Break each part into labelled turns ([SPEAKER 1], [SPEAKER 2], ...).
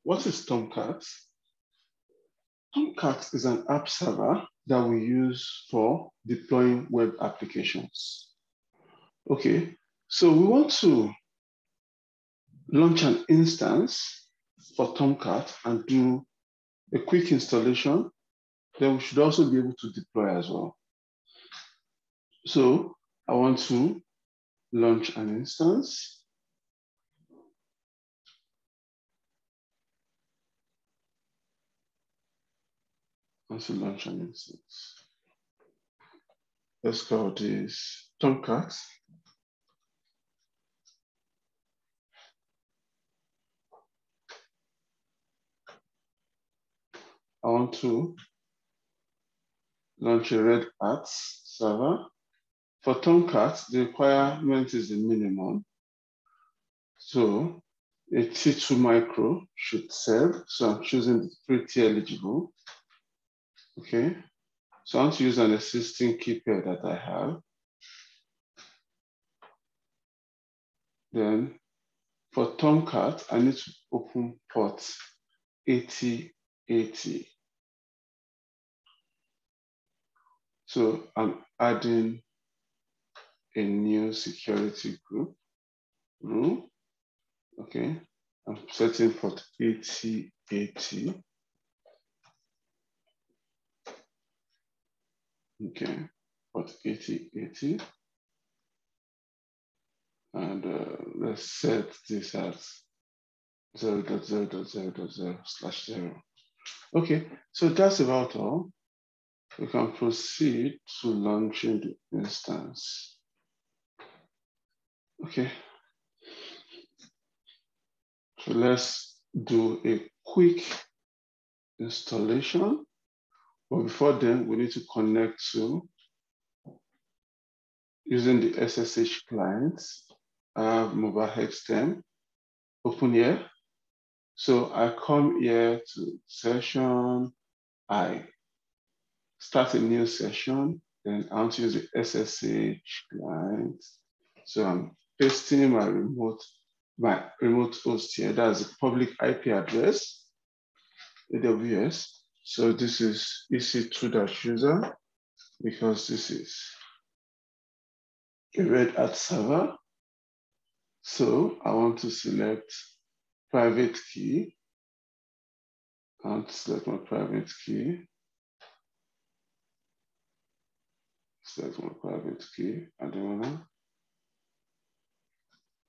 [SPEAKER 1] what is Tomcat? Tomcat is an app server that we use for deploying web applications. Okay, so we want to launch an instance for Tomcat and do a quick installation. Then we should also be able to deploy as well. So I want to launch an instance. Let's call this Tomcat. I want to launch a Red Hat server. For Tomcat, the requirement is the minimum. So a T2 micro should serve. So I'm choosing the pretty eligible. Okay. So I want to use an existing key pair that I have. Then for Tomcat, I need to open port 8080. So I'm adding a new security group rule. Okay, I'm setting port 8080. Okay, port 8080. And let's set this as 0.0.0.0/0. Okay, so that's about all. We can proceed to launching the instance. Okay. So let's do a quick installation. But before then, we need to connect to using the SSH client. I have mobile XTEM open here. So I come here to session, I start a new session, then I want to use the SSH client. So I'm pasting my remote host here. That's a public IP address, AWS. So this is EC2-user because this is a Red Hat server. So I want to select private key. I want to select my private key. Select my private key. I don't know.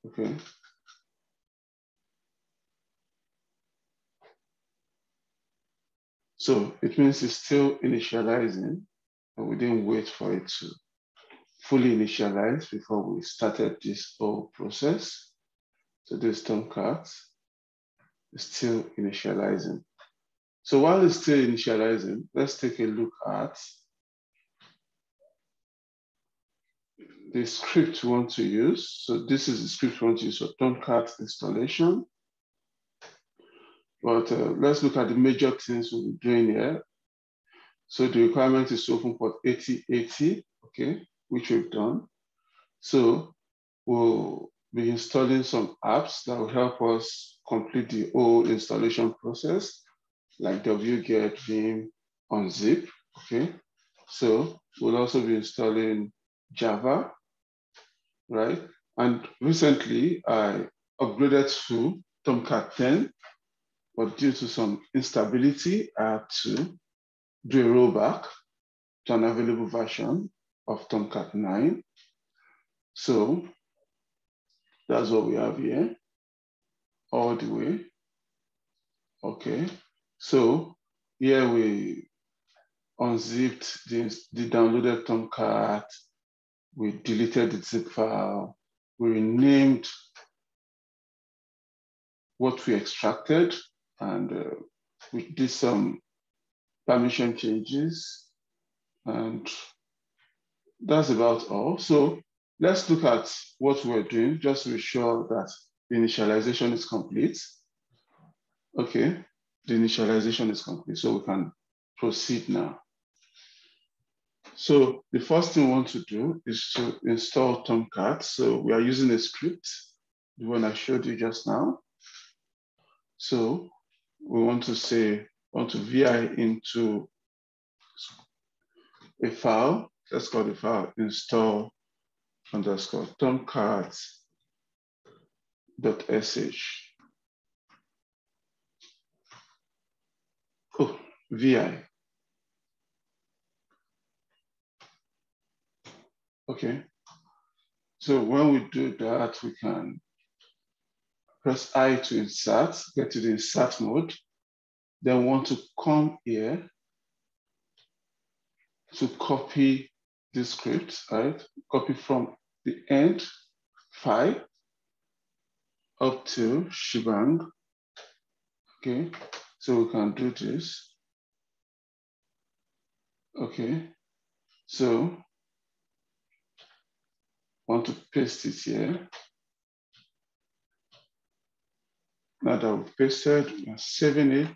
[SPEAKER 1] Okay. So it means it's still initializing, and we didn't wait for it to fully initialize before we started this whole process. So this Tomcat is still initializing. So while it's still initializing, let's take a look at the script we want to use. So this is the script we want to use for Tomcat installation. But let's look at the major things we'll be doing here. So the requirement is to open port 8080, okay, which we've done. So we'll be installing some apps that will help us complete the whole installation process, like wget, vim, unzip, okay? So we'll also be installing Java, right? And recently I upgraded to Tomcat 10, but due to some instability, I had to do a rollback to an available version of Tomcat 9. So that's what we have here, all the way. Okay, so here we unzipped the downloaded Tomcat, we deleted the zip file, we renamed what we extracted, and we did some permission changes, and that's about all. So let's look at what we're doing just to be sure that the initialization is complete. Okay, the initialization is complete, so we can proceed now. So the first thing we want to do is to install Tomcat. So we are using a script, the one I showed you just now. So we want to VI into a file. Let's call the file install underscore tomcat.sh. Oh, VI. Okay. So when we do that, we can press I to insert, get to the insert mode. Then want to come here to copy the script, right? Copy from the end file up to shebang. Okay, so we can do this. Okay, so want to paste it here. Now that we've pasted, we are saving it.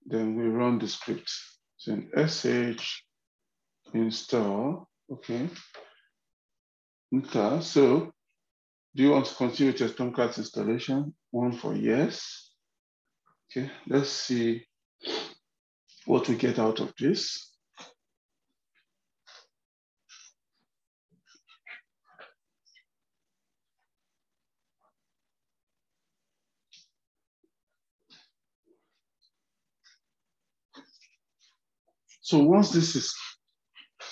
[SPEAKER 1] Then we run the script. So in sh install, okay. Enter. So do you want to continue with your Tomcat installation? One for yes. Okay, let's see what we get out of this. So once this is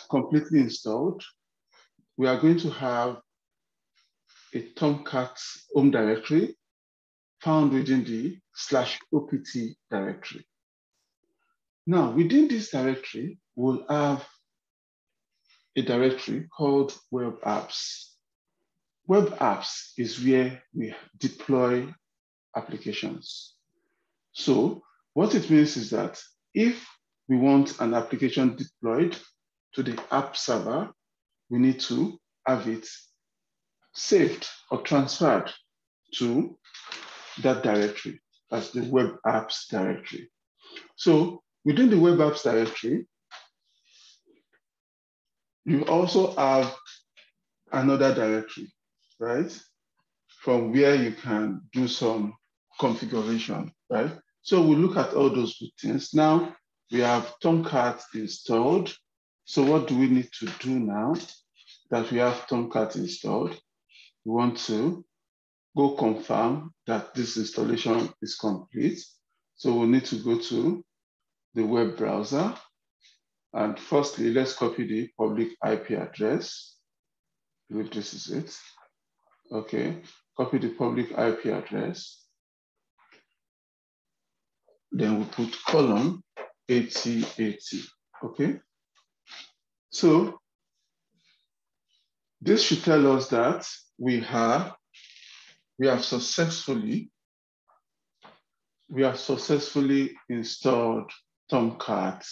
[SPEAKER 1] completely installed, we are going to have a Tomcat home directory found within the /opt directory. Now, within this directory, we'll have a directory called web apps. Web apps is where we deploy applications. So what it means is that if we want an application deployed to the app server, we need to have it saved or transferred to that directory, as the web apps directory. So within the web apps directory, you also have another directory, right? From where you can do some configuration, right? So we look at all those good things. Now we have Tomcat installed. So what do we need to do now that we have Tomcat installed? We want to go confirm that this installation is complete. So we'll need to go to the web browser. And firstly, let's copy the public IP address. I believe this is it. Okay, copy the public IP address. Then we put colon 8080, okay? So this should tell us that we have successfully installed Tomcat,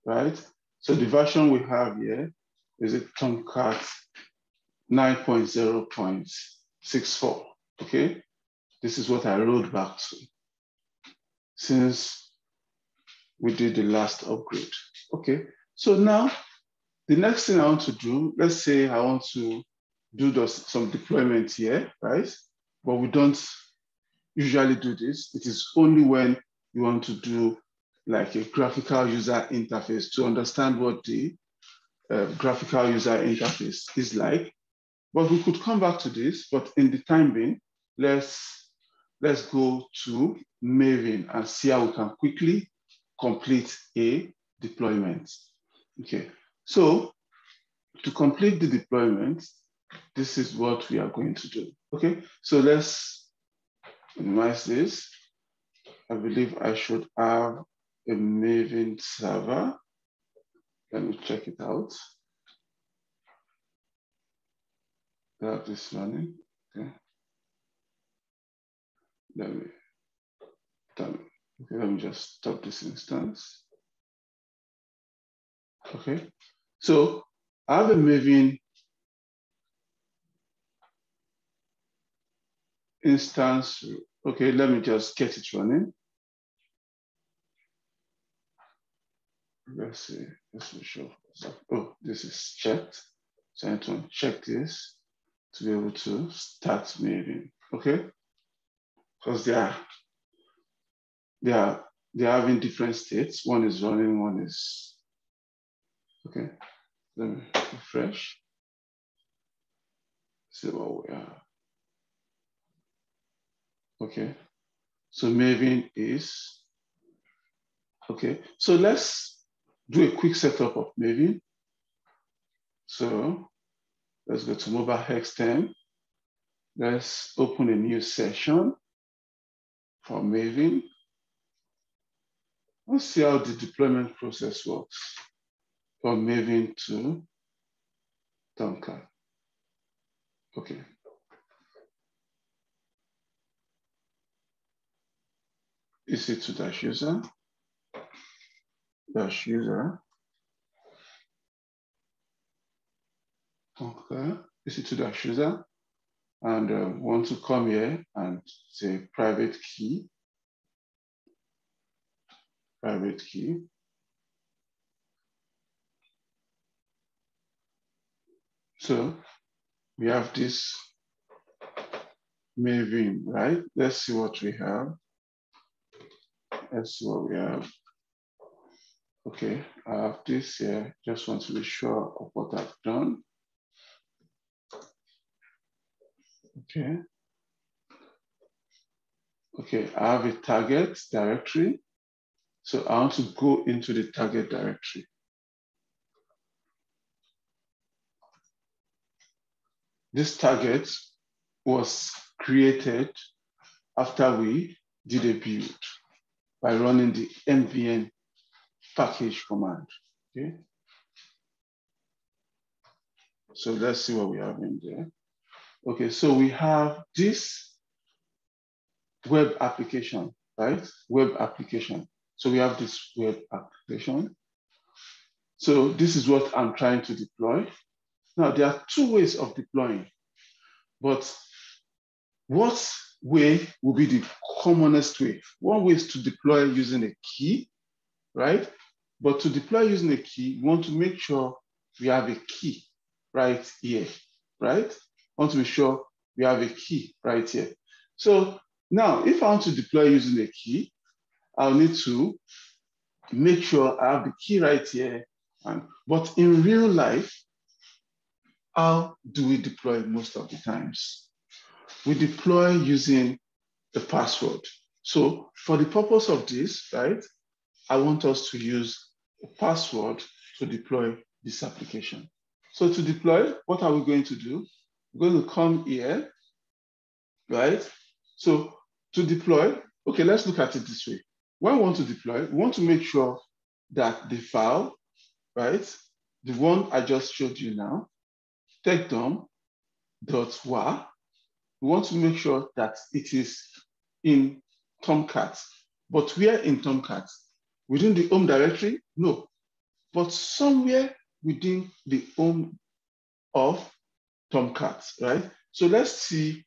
[SPEAKER 1] right? So the version we have here is a Tomcat 9.0.64, okay? This is what I rolled back to since we did the last upgrade, okay? So now, the next thing I want to do, let's say I want to do some deployment here, right? But we don't usually do this. It is only when you want to do like a graphical user interface to understand what the graphical user interface is like. But we could come back to this, but in the time being, let's go to Maven and see how we can quickly complete a deployment. Okay, so to complete the deployment, this is what we are going to do. Okay, so let's minimize this. I believe I should have a Maven server. Let me check it out. I have this running. Okay. Let me just stop this instance. Okay, so I have a Maven instance. Okay, let me just get it running. Let's see, let's make sure. Oh, this is checked. So I need to check this to be able to start Maven. Okay, because they're having different states. One is running, one is, okay. Let me refresh. See what we are. Okay. So Maven is, okay. So let's do a quick setup of Maven. So let's go to mobile X10. Let's open a new session for Maven. Let's see how the deployment process works from Maven to Tomcat. Okay. EC2-user, -user. Okay, EC2-user. And want to come here and say private key. Private key. So we have this Maven, right? Let's see what we have. Let's see what we have. Okay, I have this here. Just want to be sure of what I've done. Okay. Okay, I have a target directory. So I want to go into the target directory. This target was created after we did a build by running the nvn package command. Okay. So let's see what we have in there. Okay, so we have this web application, right? Web application. So we have this web application. So this is what I'm trying to deploy. Now, there are two ways of deploying, but what way will be the commonest way? One way is to deploy using a key, right? But to deploy using a key, we want to make sure we have a key right here, right? Want to be sure we have a key right here. So now, if I want to deploy using a key, I'll need to make sure I have the key right here. But in real life, how do we deploy most of the times? We deploy using the password. So for the purpose of this, right, I want us to use a password to deploy this application. So to deploy, what are we going to do? We're going to come here, right? So to deploy, okay, let's look at it this way. When we want to deploy, we want to make sure that the file, right, the one I just showed you now, techdom.wa, we want to make sure that it is in Tomcat. But where in Tomcat? Within the home directory? No, but somewhere within the home of Tomcat, right? So let's see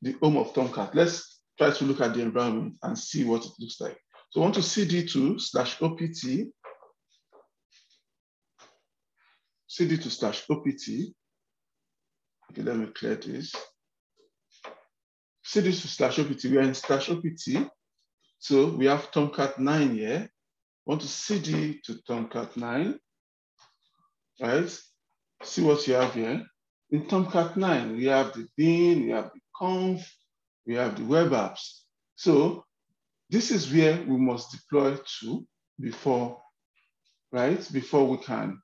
[SPEAKER 1] the home of Tomcat. Let's try to look at the environment and see what it looks like. So I want to cd2/opt, cd2/opt. Okay, let me clear this. cd2/opt, we are in /opt. So we have Tomcat 9 here. I want to cd to Tomcat 9, right? See what you have here. In Tomcat 9, we have the bin, we have the conf, we have the web apps. So this is where we must deploy to before, right? Before we can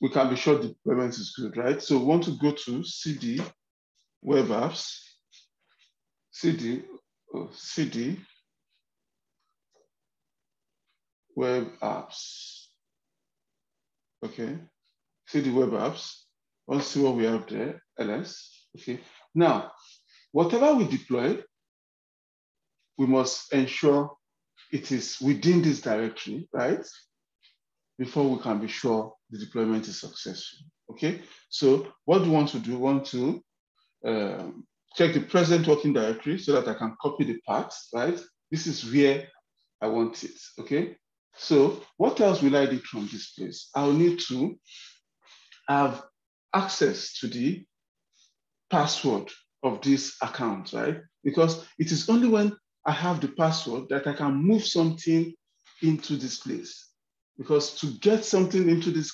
[SPEAKER 1] be sure the deployment is good, right? So we want to go to cd web apps, cd web apps. Okay, cd web apps. Let's see what we have there, ls. Okay, now whatever we deploy, we must ensure it is within this directory, right? Before we can be sure the deployment is successful. Okay, so what do we want to do? We want to check the present working directory so that I can copy the paths, right? This is where I want it, okay? So what else will I need from this place? I'll need to have access to the password of this account, right? Because it is only when I have the password that I can move something into this place. Because to get something into this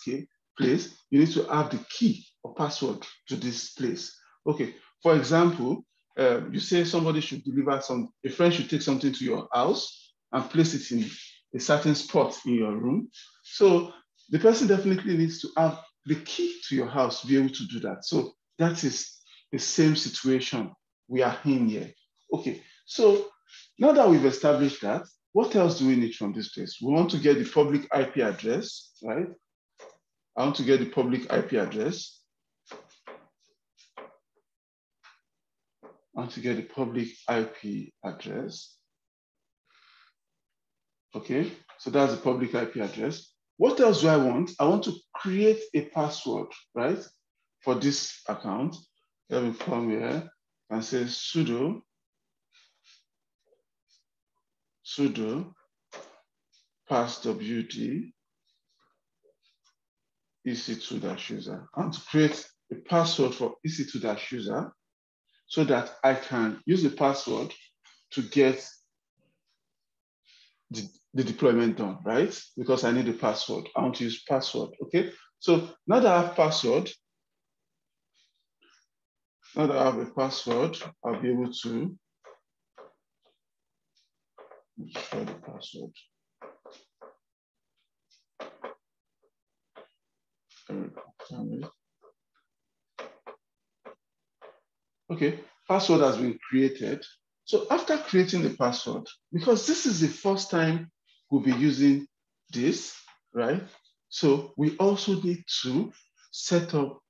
[SPEAKER 1] place, you need to have the key or password to this place. Okay, for example, you say somebody should deliver a friend should take something to your house and place it in a certain spot in your room. So the person definitely needs to have the key to your house to be able to do that. So that is the same situation we are in here. Okay, so now that we've established that, what else do we need from this place? We want to get the public IP address, right? I want to get the public IP address. I want to get the public IP address. Okay, so that's the public IP address. What else do I want? I want to create a password, right? For this account. Let me come here and say sudo passwd ec2-user. I want to create a password for ec2-user so that I can use the password to get the deployment done, right? Because I need a password. I want to use password, okay? So now that I have password, now that I have a password, I'll be able to share the password. Okay, password has been created. So after creating the password, because this is the first time we'll be using this, right? So we also need to set up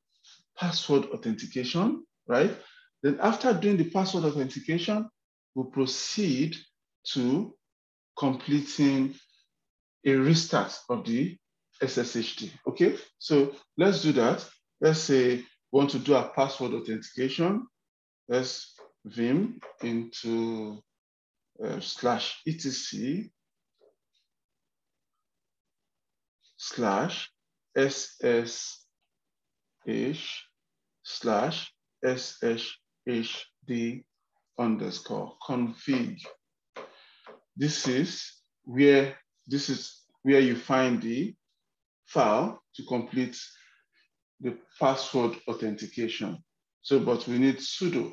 [SPEAKER 1] password authentication, right? Then after doing the password authentication, we'll proceed to completing a restart of the SSHD, okay? So let's do that. Let's say we want to do a password authentication. Let's vim into /etc/ssh /sshd_config. This is where you find the file to complete the password authentication. So, but we need sudo,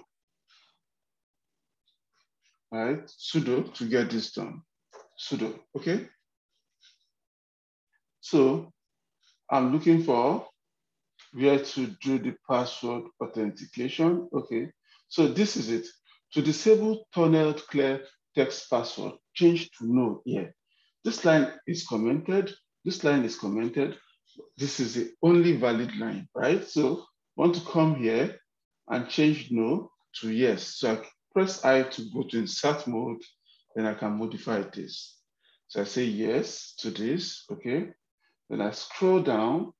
[SPEAKER 1] right? Sudo to get this done. Sudo, okay? So I'm looking for where to do the password authentication. Okay, so this is it. To disable tunneled clear text password, change to no here. This line is commented. This line is commented. This is the only valid line, right? So I want to come here and change no to yes. So I press I to go to insert mode, then I can modify this. So I say yes to this, okay? Then I scroll down.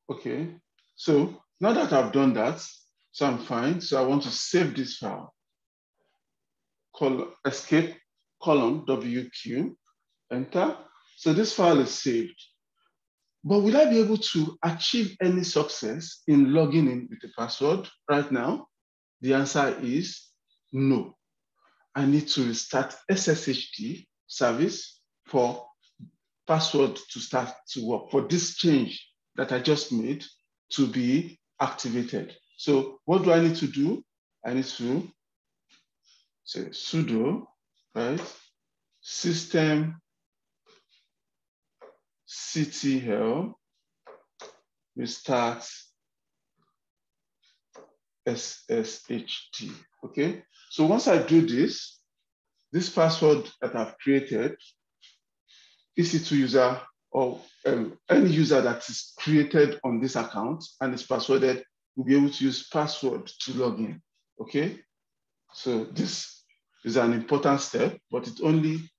[SPEAKER 1] Okay, so now that I've done that, so I'm fine. So I want to save this file. Escape, colon, WQ, enter. So this file is saved. But will I be able to achieve any success in logging in with the password right now? The answer is no. I need to restart SSHD service for password to start to work, for this change that I just made to be activated. So what do I need to do? I need to say sudo, right? Systemctl restart SSHD, okay? So once I do this password that I've created, EC2-user or any user that is created on this account and is passworded will be able to use password to log in, okay? So this is an important step, but it's only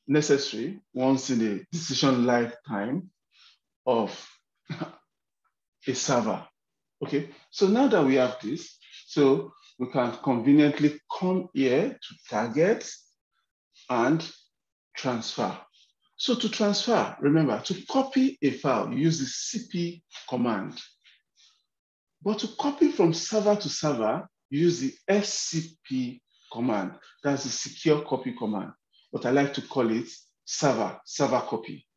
[SPEAKER 1] necessary once in a decision lifetime of a server, okay? So now that we have this, so we can conveniently come here to target and transfer. So to transfer, remember, to copy a file, you use the cp command. But to copy from server to server, you use the scp command. That's the secure copy command. But I like to call it server copy.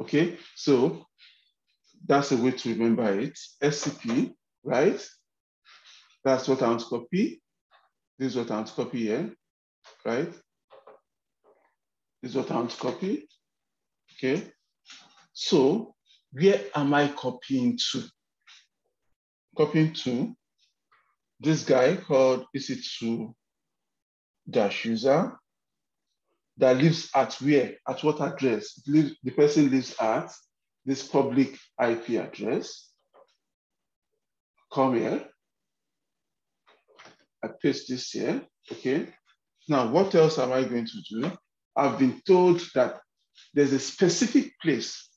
[SPEAKER 1] Okay, so that's a way to remember it. scp, right? That's what I want to copy. This is what I want to copy here, right? This is what I want to copy. Okay, so where am I copying to? Copying to this guy called EC2-user that lives at where? At what address? The person lives at this public IP address. Come here. I paste this here, okay? Now, what else am I going to do? I've been told that there's a specific place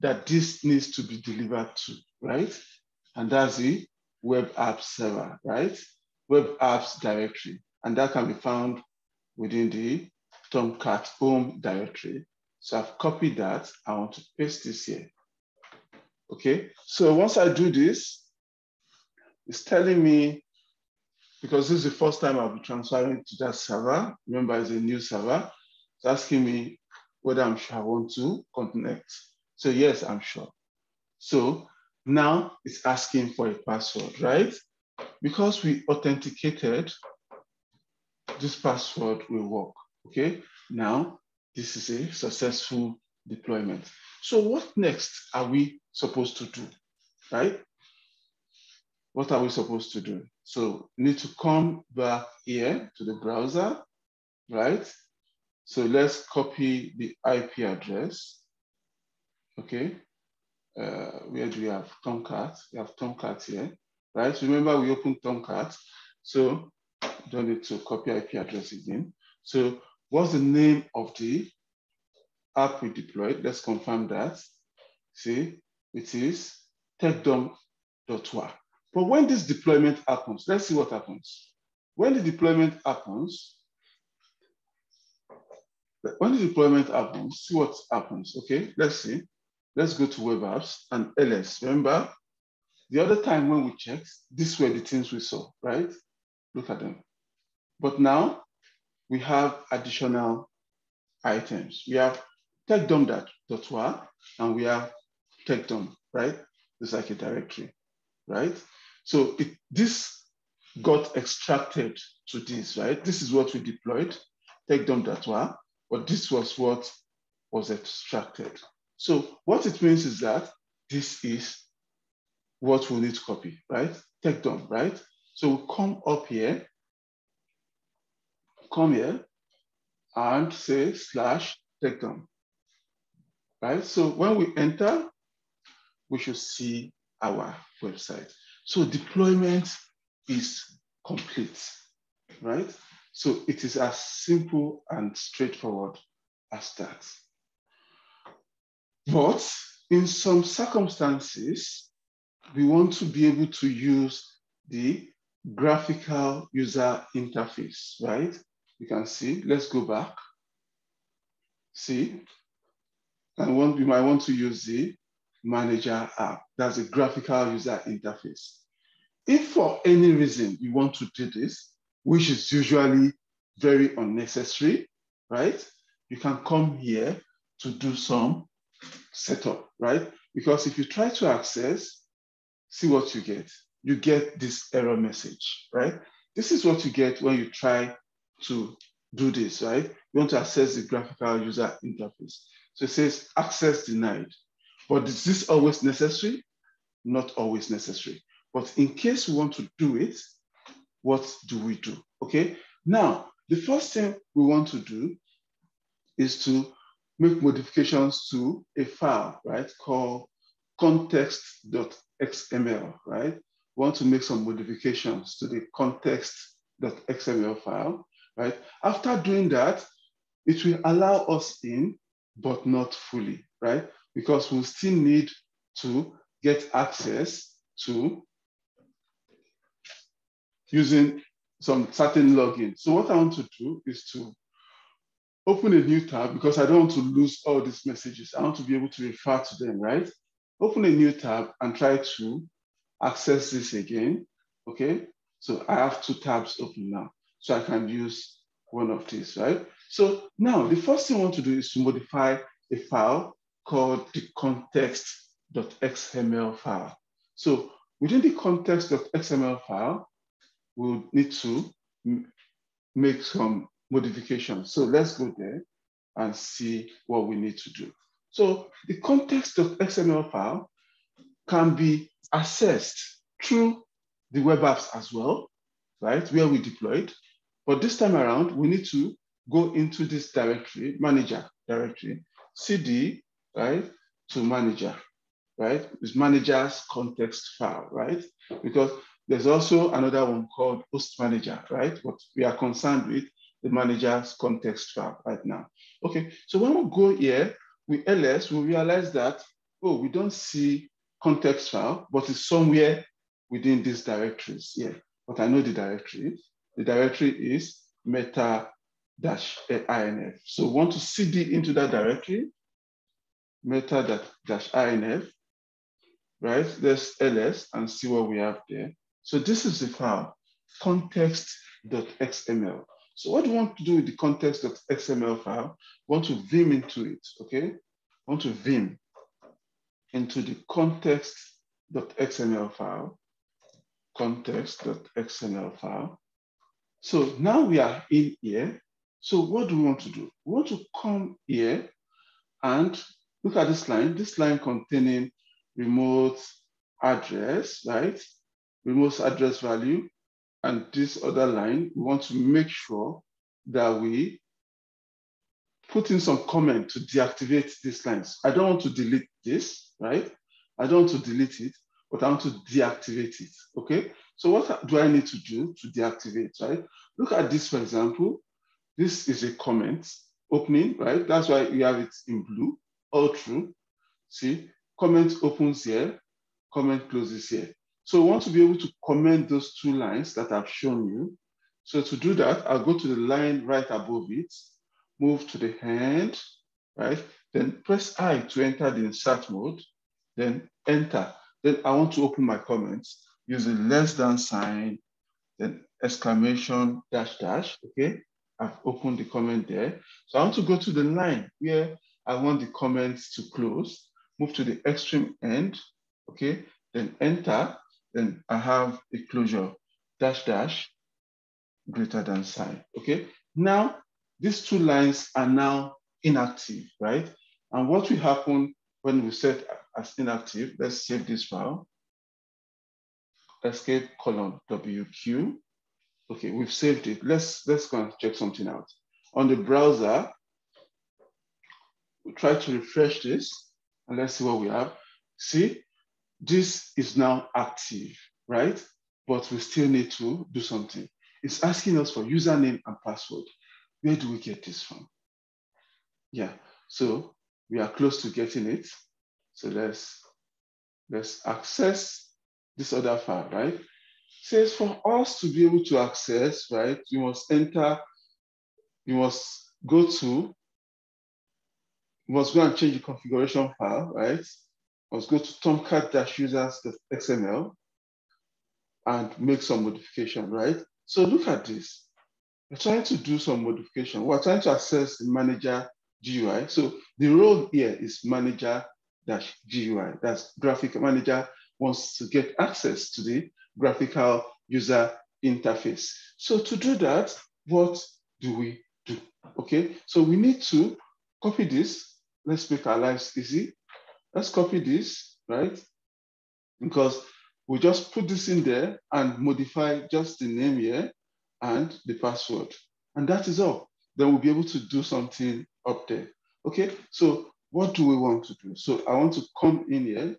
[SPEAKER 1] that this needs to be delivered to, right? And that's the web app server, right? Web apps directory. And that can be found within the Tomcat home directory. So I've copied that. I want to paste this here. Okay, so once I do this, it's telling me, because this is the first time I'll be transferring to that server. Remember, it's a new server. It's asking me whether I'm sure I want to connect. So yes, I'm sure. So now it's asking for a password, right? Because we authenticated, this password will work, okay? Now, this is a successful deployment. So what next are we supposed to do, right? What are we supposed to do? So we need to come back here to the browser, right? So let's copy the IP address, okay? Where do we have Tomcat? We have Tomcat here, right? Remember we opened Tomcat, so don't need to copy IP address again. So what's the name of the app we deployed? Let's confirm that. See, it is techdom.wa. But when this deployment happens, let's see what happens. When the deployment happens, see what happens, okay? Let's see. Let's go to web apps and ls. Remember, the other time when we checked, these were the things we saw, right? Look at them. But now we have additional items. We have techdom.wa and we have techdom, right? It's like a directory, right? So this got extracted to this, right? This is what we deployed, techdom.wa, but this was what was extracted. So what it means is that this is what we need to copy, right? Techdom, right? So we'll come up here, and say /techdom, right? So when we enter, we should see our website. So deployment is complete, right? So it is as simple and straightforward as that. But in some circumstances, we want to be able to use the graphical user interface, right? You can see, let's go back. See, we might want to use the manager app. That's a graphical user interface. If for any reason you want to do this, which is usually very unnecessary, right? You can come here to do some setup, right? Because if you try to access, see what you get. You get this error message, right? This is what you get when you try to do this, right? You want to access the graphical user interface. So it says access denied. But is this always necessary? Not always necessary. But in case we want to do it, what do we do? Okay. Now, the first thing we want to do is to make modifications to a file, right, called context.xml, right? We want to make some modifications to the context.xml file, right? After doing that, it will allow us in, but not fully, right? Because we'll still need to get access to using some certain login. So what I want to do is to open a new tab because I don't want to lose all these messages. I want to be able to refer to them, right? Open a new tab and try to access this again, okay? So I have 2 tabs open now. So I can use one of these, right? So now the first thing I want to do is to modify a file called the context.xml file. So within the context.xml file, we'll need to make some modifications. So let's go there and see what we need to do. So the context.xml file can be accessed through the web apps as well, right, where we deployed. But this time around, we need to go into this directory, manager directory, cd, right, to manager, right? It's manager's context file, right? Because there's also another one called host manager, right? But we are concerned with the manager's context file right now. Okay, so when we go here with ls, we realize that, oh, we don't see context file, but it's somewhere within these directories here. But I know the directory. The directory is meta-inf. So we want to cd into that directory, meta-inf, right? There's ls and see what we have there. So this is the file, context.xml. So what do we want to do with the context.xml file? We want to vim into it, okay? We want to vim into the context.xml file, context.xml file. So now we are in here. So what do we want to do? We want to come here and look at this line containing remote address, right? Remote address value. And this other line, we want to make sure that we put in some comment to deactivate these lines. I don't want to delete this, right? I don't want to delete it, but I want to deactivate it, okay? So what do I need to do to deactivate, right? Look at this, for example. This is a comment opening, right? That's why you have it in blue, all through. See, comment opens here, comment closes here. So we want to be able to comment those 2 lines that I've shown you. So to do that, I'll go to the line right above it, move to the end, right? Then press I to enter the insert mode, then enter. Then I want to open my comments using less than sign, then exclamation dash dash, okay? I've opened the comment there. So I want to go to the line where I want the comments to close, move to the extreme end, okay? Then enter, then I have a closure, dash dash, greater than sign, okay? Now, these 2 lines are now inactive, right? And what will happen when we set as inactive, let's save this file, escape::wq. Okay, we've saved it. Let's go and check something out. On the browser, we'll try to refresh this and let's see what we have. See, this is now active, right? But we still need to do something. It's asking us for username and password. Where do we get this from? Yeah, so we are close to getting it. So let's access this other file, right? It says for us to be able to access, right, you must go and change the configuration file, right? Must go to tomcat-users.xml and make some modification, right? So look at this. We're trying to do some modification. We're trying to access the manager GUI. So the role here is manager-GUI. That's graphic manager wants to get access to the graphical user interface. So to do that, what do we do? Okay, so we need to copy this. Let's make our lives easy. Let's copy this, right? Because we just put this in there and modify just the name here and the password. And that is all. Then we'll be able to do something up there. Okay, so what do we want to do? So I want to come in here,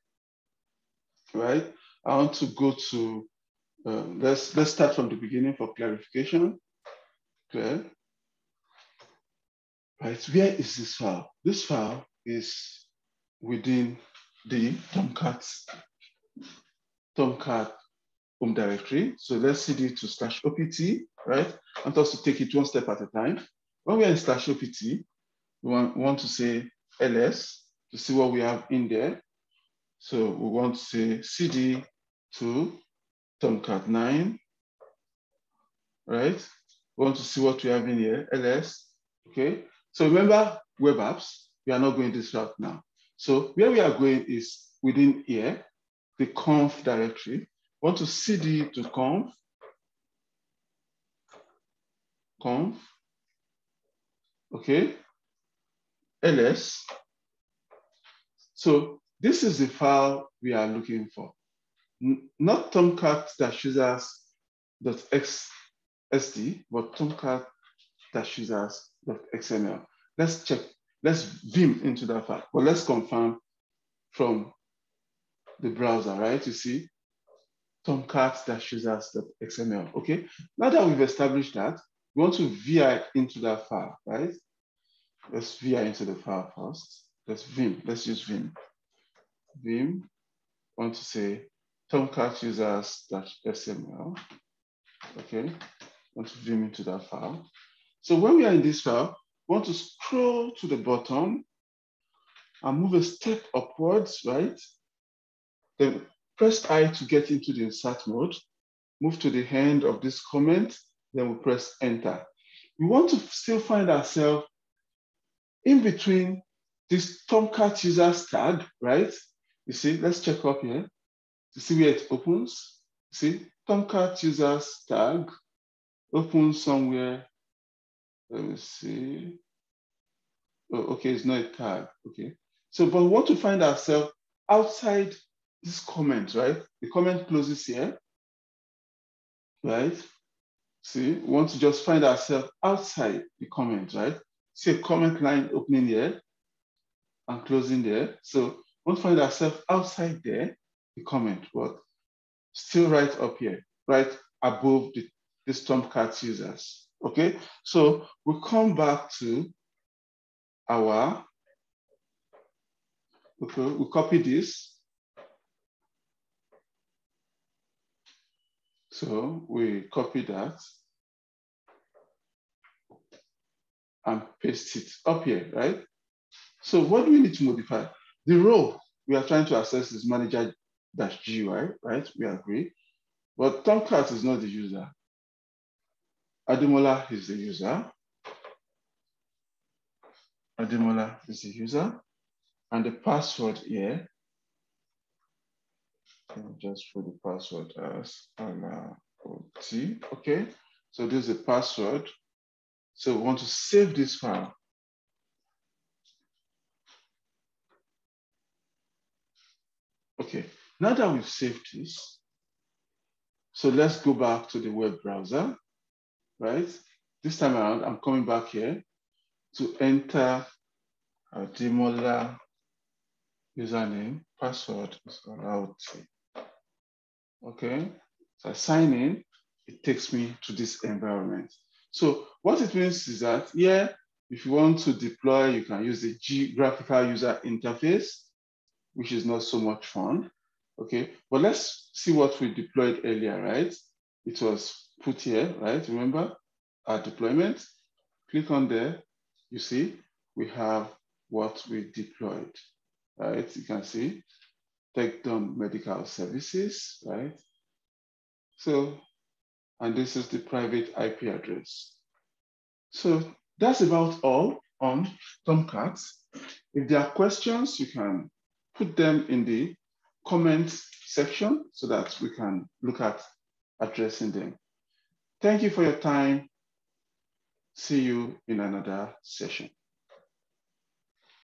[SPEAKER 1] right? I want to go to, let's start from the beginning for clarification. Okay. Right, where is this file? This file is within the Tomcat home directory. So let's cd to /opt, right? I want us to take it 1 step at a time. When we are in /opt, we want to say ls to see what we have in there. So we want to say cd to Tomcat 9, right? We want to see what we have in here, ls, okay? So remember web apps, we are not going this route now. So where we are going is within here, the conf directory. We want to cd to conf, okay? ls. So this is the file we are looking for. Not tomcat-users.xsd, but tomcat-users.xml. Let's check, let's vim into that file, but let's confirm from the browser, right? You see, tomcat-users.xml, okay? Now that we've established that, we want to vi into that file, right? Let's vi into the file first. Let's vim, let's use vim. Vim, want to say tomcat-users.xml, okay? Want to vim into that file. So when we are in this file, we want to scroll to the bottom and move a step upwards, right? Then press I to get into the insert mode, move to the end of this comment, then we press enter. We want to still find ourselves in between this Tomcat users tag, right? You see, let's check up here to see where it opens. See, Tomcat users tag opens somewhere. Let me see. Oh, okay, it's not a tag. Okay. So, but we want to find ourselves outside this comment, right? The comment closes here, right? See, we want to just find ourselves outside the comment, right? See a comment line opening here and closing there. So we want to find ourselves outside there, the comment, but still right up here, right above this Tomcat users. Okay, so we come back to our, okay, we copy this. So we copy that and paste it up here, right? So what do we need to modify? The role we are trying to access is manager-GUI, right? We agree. But Tomcat is not the user. Ademola is the user. Ademola is the user. And the password here, I'll just put the password as ALAOT, okay? So this is the password. So we want to save this file. Okay, now that we've saved this, so let's go back to the web browser, right? This time around, I'm coming back here to enter Ademola username, password is ALAOT. Okay, so I sign in, it takes me to this environment. So what it means is that, yeah, if you want to deploy, you can use the graphical user interface, which is not so much fun. Okay, but let's see what we deployed earlier, right? It was put here, right? Remember our deployment? Click on there, you see, we have what we deployed, right? You can see, take down medical services, right? So, and this is the private IP address. So that's about all on Tomcat. If there are questions, you can put them in the comments section so that we can look at addressing them. Thank you for your time. See you in another session.